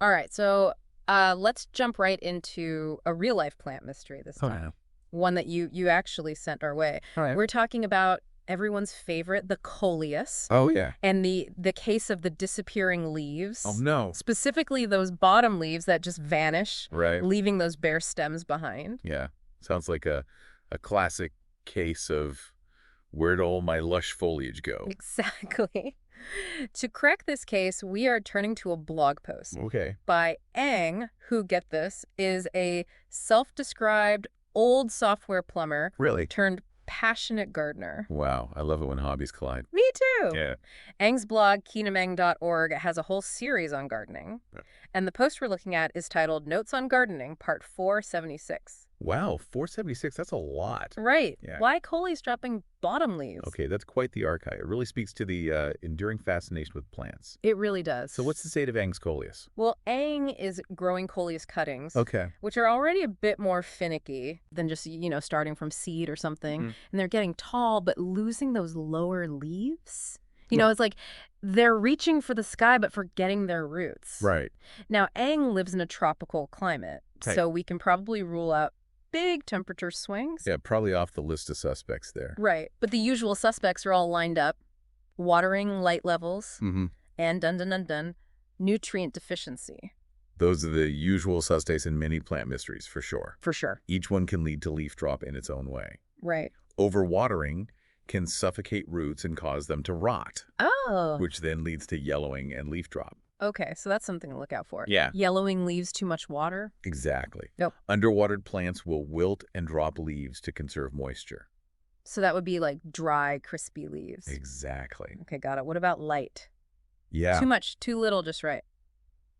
All right, so let's jump right into a real-life plant mystery this Oh, time. yeah. One that you actually sent our way. All right. We're talking about everyone's favorite, the Coleus, Oh, yeah. and the case of the disappearing Oh, leaves, no. specifically those bottom leaves that just vanish, Right. leaving those bare stems behind. Yeah. Sounds like a classic case of where'd all my lush foliage go? Exactly. To crack this case, we are turning to a blog post Okay. by Ang, who, get this, is a self-described old software plumber Really? turned passionate gardener. Wow. I love it when hobbies collide. Me too. Yeah. Ang's blog, keenamang.org, has a whole series on gardening. Yeah. And the post we're looking at is titled Notes on Gardening, Part 476. Wow. 476. That's a lot. Right. Yeah. Why Coley's dropping bottom leaves? Okay. That's quite the archive. It really speaks to the enduring fascination with plants. It really does. So what's the state of Ang's Coleus? Well, Ang is growing Coleus cuttings, Okay. which are already a bit more finicky than just, starting from seed or something. Mm. And they're getting tall, but losing those lower leaves. Yeah. It's like they're reaching for the sky, but forgetting their roots. Right. Now, Ang lives in a tropical climate, Okay. so we can probably rule out big temperature swings. Yeah, probably off the list of suspects there. Right. But the usual suspects are all lined up. Watering, light levels, Mm-hmm. and dun, nutrient deficiency. Those are the usual suspects in many plant mysteries, for sure. For sure. Each one can lead to leaf drop in its own way. Right. Overwatering can suffocate roots and cause them to rot, Oh. which then leads to yellowing and leaf drop. Okay, so that's something to look out for. Yeah. Yellowing leaves too much water. Exactly. Yep. Underwatered plants will wilt and drop leaves to conserve moisture. So that would be like dry, crispy leaves. Exactly. Okay, got it. What about light? Yeah. Too much, too little, just right.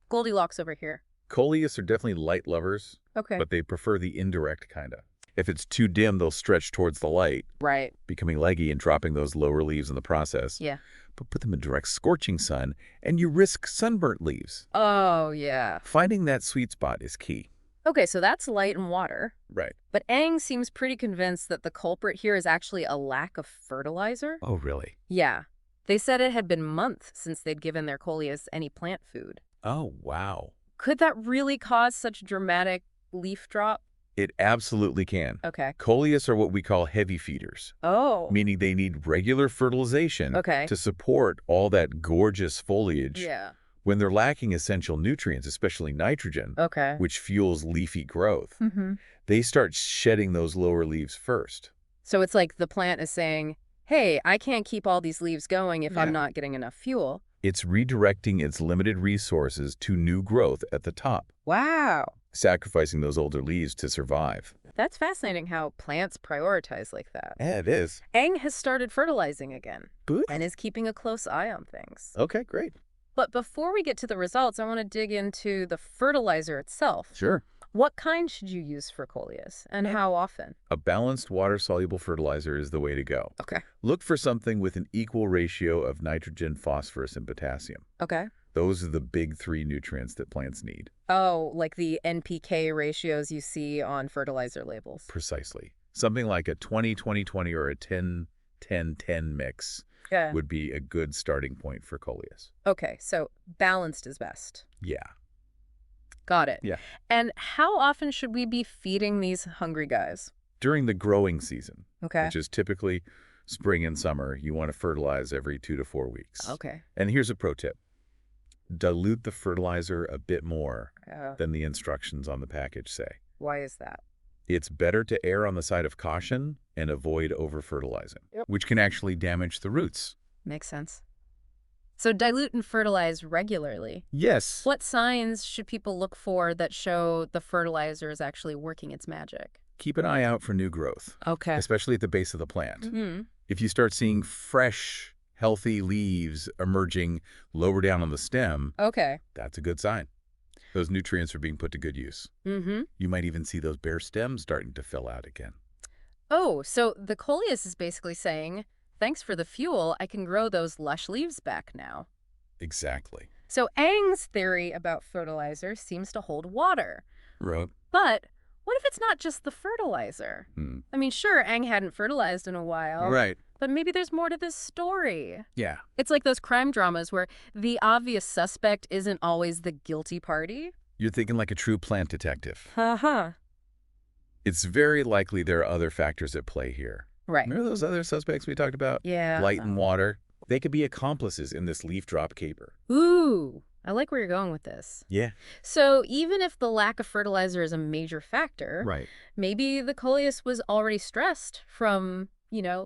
Goldilocks over here. Coleus are definitely light lovers, Okay. but they prefer the indirect kind of. If it's too dim, they'll stretch towards the light, Right. becoming leggy and dropping those lower leaves in the process. Yeah. But put them in direct scorching sun, and you risk sunburnt leaves. Oh, yeah. Finding that sweet spot is key. Okay, so that's light and water. Right. But Ang seems pretty convinced that the culprit here is actually a lack of fertilizer. Oh, really? Yeah. They said it had been months since they'd given their Coleus any plant food. Oh, wow. Could that really cause such dramatic leaf drop? It absolutely can. Okay. Coleus are what we call heavy feeders, Oh. meaning they need regular fertilization Okay. to support all that gorgeous foliage. Yeah. When they're lacking essential nutrients, especially nitrogen, Okay. which fuels leafy growth, Mm-hmm. they start shedding those lower leaves first. So it's like the plant is saying, hey, I can't keep all these leaves going if Yeah. I'm not getting enough fuel. It's redirecting its limited resources to new growth at the top, Wow. sacrificing those older leaves to survive. That's fascinating how plants prioritize like that. Yeah, it is. Ang has started fertilizing again Good. and is keeping a close eye on things. Okay, great. But before we get to the results, I want to dig into the fertilizer itself. Sure. What kind should you use for Coleus and how often? A balanced water-soluble fertilizer is the way to go. Okay. Look for something with an equal ratio of nitrogen, phosphorus, and potassium. Okay. Those are the big three nutrients that plants need. Oh, like the NPK ratios you see on fertilizer labels. Precisely. Something like a 20-20-20 or a 10-10-10 mix Yeah. would be a good starting point for Coleus. Okay, so balanced is best. Yeah. Got it. Yeah. And how often should we be feeding these hungry guys? During the growing season, Okay. which is typically spring and summer, you want to fertilize every 2 to 4 weeks. Okay. And here's a pro tip. Dilute the fertilizer a bit more than the instructions on the package say. Why is that? It's better to err on the side of caution and avoid over-fertilizing, which can actually damage the roots. Makes sense. So dilute and fertilize regularly. Yes. What signs should people look for that show the fertilizer is actually working its magic? Keep an eye out for new growth, Okay. especially at the base of the plant. Mm-hmm. If you start seeing fresh, healthy leaves emerging lower down on the stem, Okay. that's a good sign. Those nutrients are being put to good use. Mm-hmm. You might even see those bare stems starting to fill out again. Oh, so the Coleus is basically saying, thanks for the fuel, I can grow those lush leaves back now. Exactly. So Ang's theory about fertilizer seems to hold water. Right. But what if it's not just the fertilizer? Hmm. I mean, sure, Ang hadn't fertilized in a while. Right. But maybe there's more to this story. Yeah. It's like those crime dramas where the obvious suspect isn't always the guilty party. You're thinking like a true plant detective. Uh-huh. It's very likely there are other factors at play here. Right. Remember those other suspects we talked about? Yeah. Light and water. They could be accomplices in this leaf drop caper. Ooh, I like where you're going with this. Yeah. So even if the lack of fertilizer is a major factor, Right. maybe the Coleus was already stressed from,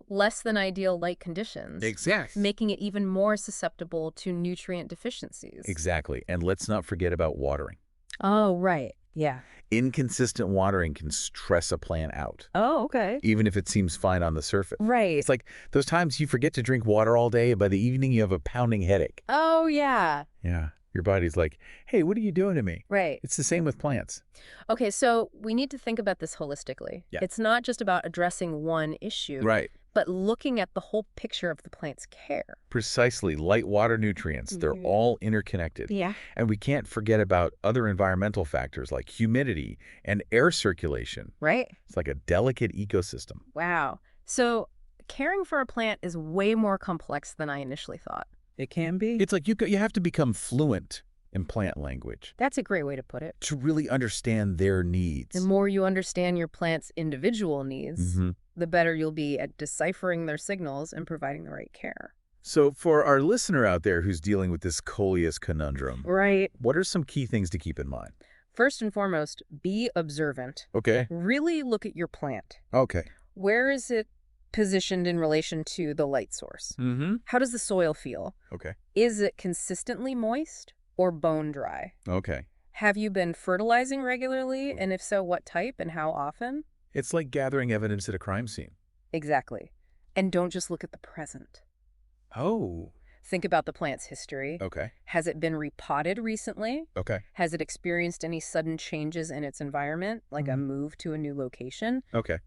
less than ideal light conditions, Exactly. making it even more susceptible to nutrient deficiencies. Exactly. And let's not forget about watering. Oh, right. Yeah. Inconsistent watering can stress a plant out, Oh, okay. even if it seems fine on the surface. Right. It's like those times you forget to drink water all day, and by the evening you have a pounding headache. Oh, yeah. Yeah. Your body's like, hey, what are you doing to me? Right. It's the same with plants. Okay, so we need to think about this holistically. Yeah. It's not just about addressing one issue, Right. but looking at the whole picture of the plant's care. Precisely. Light, water, nutrients. They're all interconnected. Yeah. And we can't forget about other environmental factors like humidity and air circulation. Right? It's like a delicate ecosystem. Wow. So caring for a plant is way more complex than I initially thought. It can be. It's like you have to become fluent in plant language That's a great way to put it. to really understand their needs. The more you understand your plant's individual needs, the better you'll be at deciphering their signals and providing the right care. So for our listener out there who's dealing with this Coleus conundrum, Right. what are some key things to keep in mind? First and foremost, be observant. Okay. Really look at your plant. Okay. Where is it positioned in relation to the light source? Mm-hmm. How does the soil feel? Okay. Is it consistently moist or bone dry? Okay. Have you been fertilizing regularly? And if so, what type and how often? It's like gathering evidence at a crime scene. Exactly. And don't just look at the present. Oh. Think about the plant's history. Okay. Has it been repotted recently? Okay. Has it experienced any sudden changes in its environment, like a move to a new location? Okay.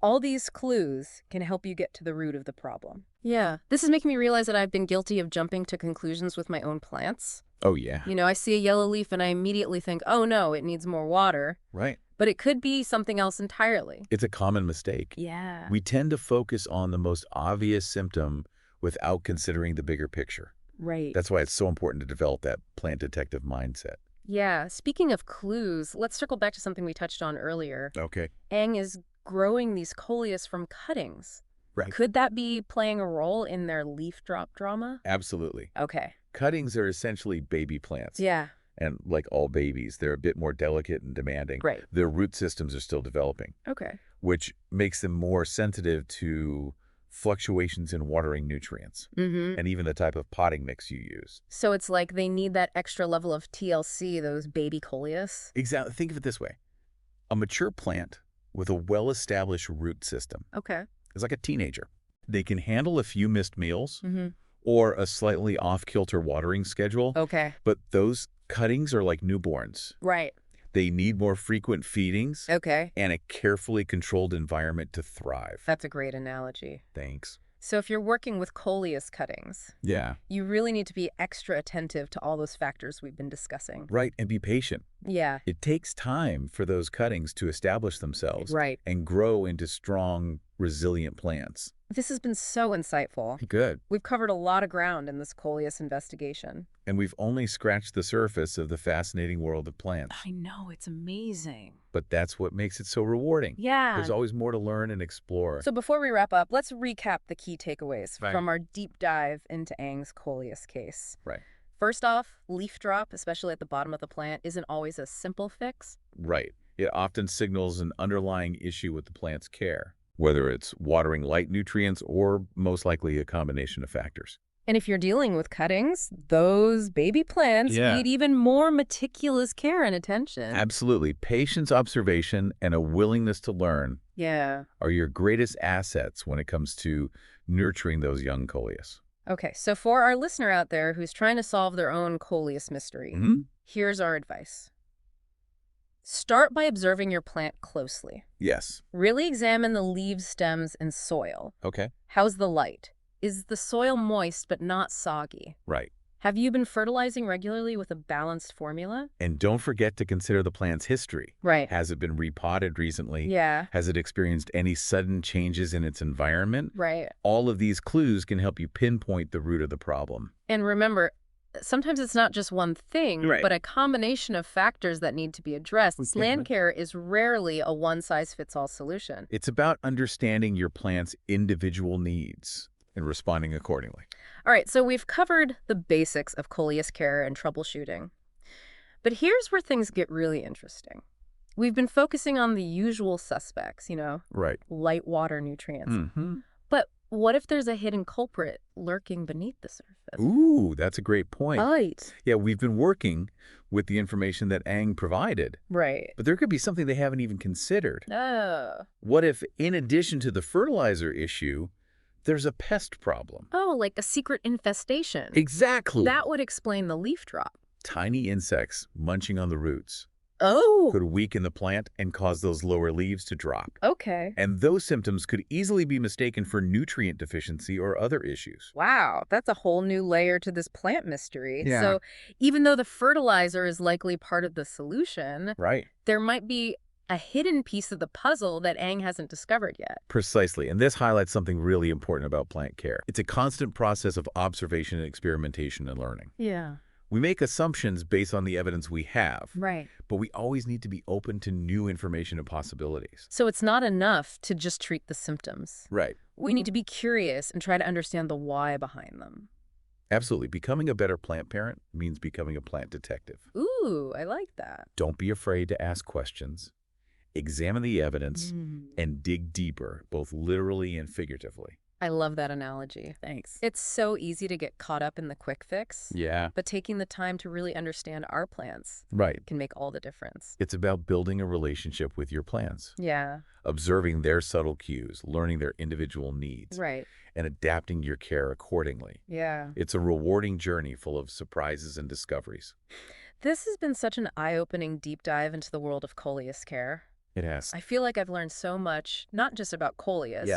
All these clues can help you get to the root of the problem. Yeah. This is making me realize that I've been guilty of jumping to conclusions with my own plants. Oh, yeah. I see a yellow leaf and I immediately think, oh no, it needs more water. Right. But it could be something else entirely. It's a common mistake. Yeah. We tend to focus on the most obvious symptom without considering the bigger picture. Right. That's why it's so important to develop that plant detective mindset. Yeah. Speaking of clues, let's circle back to something we touched on earlier. Okay. Aang is growing these Coleus from cuttings. Right. Could that be playing a role in their leaf drop drama? Absolutely. Okay. Cuttings are essentially baby plants. Yeah. And like all babies, they're a bit more delicate and demanding. Right. Their root systems are still developing, Okay. which makes them more sensitive to fluctuations in watering nutrients Mm-hmm. and even the type of potting mix you use. So it's like they need that extra level of TLC, those baby Coleus? Exactly. Think of it this way. A mature plant with a well-established root system Okay. is like a teenager. They can handle a few missed meals Mm-hmm. or a slightly off-kilter watering schedule, Okay. but those cuttings are like newborns. Right. They need more frequent feedings Okay. and a carefully controlled environment to thrive. That's a great analogy. Thanks. So if you're working with Coleus cuttings, Yeah. you really need to be extra attentive to all those factors we've been discussing. Right, and be patient. Yeah. It takes time for those cuttings to establish themselves Right. and grow into strong, resilient plants. This has been so insightful. Good. We've covered a lot of ground in this Coleus investigation. And we've only scratched the surface of the fascinating world of plants. I know, it's amazing. But that's what makes it so rewarding. Yeah. There's always more to learn and explore. So before we wrap up, let's recap the key takeaways Right. from our deep dive into Aang's Coleus case. Right. First off, leaf drop, especially at the bottom of the plant, isn't always a simple fix. Right. It often signals an underlying issue with the plant's care, whether it's watering light nutrients or most likely a combination of factors. And if you're dealing with cuttings, those baby plants Yeah. need even more meticulous care and attention. Absolutely. Patience, observation, and a willingness to learn Yeah. are your greatest assets when it comes to nurturing those young Coleus. Okay, so for our listener out there who's trying to solve their own Coleus mystery, here's our advice. Start by observing your plant closely. Yes. Really examine the leaves, stems, and soil. Okay. How's the light? Is the soil moist but not soggy? Right. Have you been fertilizing regularly with a balanced formula? And don't forget to consider the plant's history. Right. Has it been repotted recently? Yeah. Has it experienced any sudden changes in its environment? Right. All of these clues can help you pinpoint the root of the problem. And remember, sometimes it's not just one thing, Right. but a combination of factors that need to be addressed. Okay. Land care is rarely a one-size-fits-all solution. It's about understanding your plant's individual needs and responding accordingly. All right, so we've covered the basics of Coleus care and troubleshooting. But here's where things get really interesting. We've been focusing on the usual suspects, Right. light, water, nutrients. Mm-hmm. But what if there's a hidden culprit lurking beneath the surface? Ooh, that's a great point. Right. Yeah, we've been working with the information that Aang provided, Right. but there could be something they haven't even considered. Oh. What if, in addition to the fertilizer issue, there's a pest problem? Oh, like a secret infestation. Exactly. That would explain the leaf drop. Tiny insects munching on the roots Oh. could weaken the plant and cause those lower leaves to drop. Okay. And those symptoms could easily be mistaken for nutrient deficiency or other issues. Wow, that's a whole new layer to this plant mystery. Yeah. So even though the fertilizer is likely part of the solution, Right. there might be a hidden piece of the puzzle that Aang hasn't discovered yet. Precisely. And this highlights something really important about plant care. It's a constant process of observation and experimentation and learning. Yeah. We make assumptions based on the evidence we have, Right. but we always need to be open to new information and possibilities. So it's not enough to just treat the symptoms. Right. We need to be curious and try to understand the why behind them. Absolutely. Becoming a better plant parent means becoming a plant detective. Ooh, I like that. Don't be afraid to ask questions, examine the evidence, and dig deeper, both literally and figuratively. I love that analogy. Thanks. It's so easy to get caught up in the quick fix, Yeah. but taking the time to really understand our plants Right. can make all the difference. It's about building a relationship with your plants, Yeah, observing their subtle cues, learning their individual needs, right. and adapting your care accordingly. Yeah. It's a rewarding journey full of surprises and discoveries. This has been such an eye-opening deep dive into the world of Coleus care. It has. I feel like I've learned so much, not just about Coleus,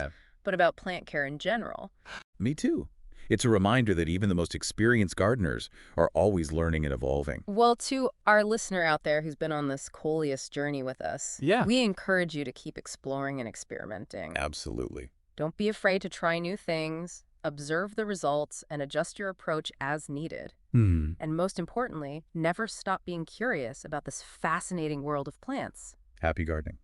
but about plant care in general. Me too. It's a reminder that even the most experienced gardeners are always learning and evolving. Well, to our listener out there who's been on this Coleus journey with us, we encourage you to keep exploring and experimenting. Absolutely. Don't be afraid to try new things, observe the results, and adjust your approach as needed. And most importantly, never stop being curious about this fascinating world of plants. Happy gardening.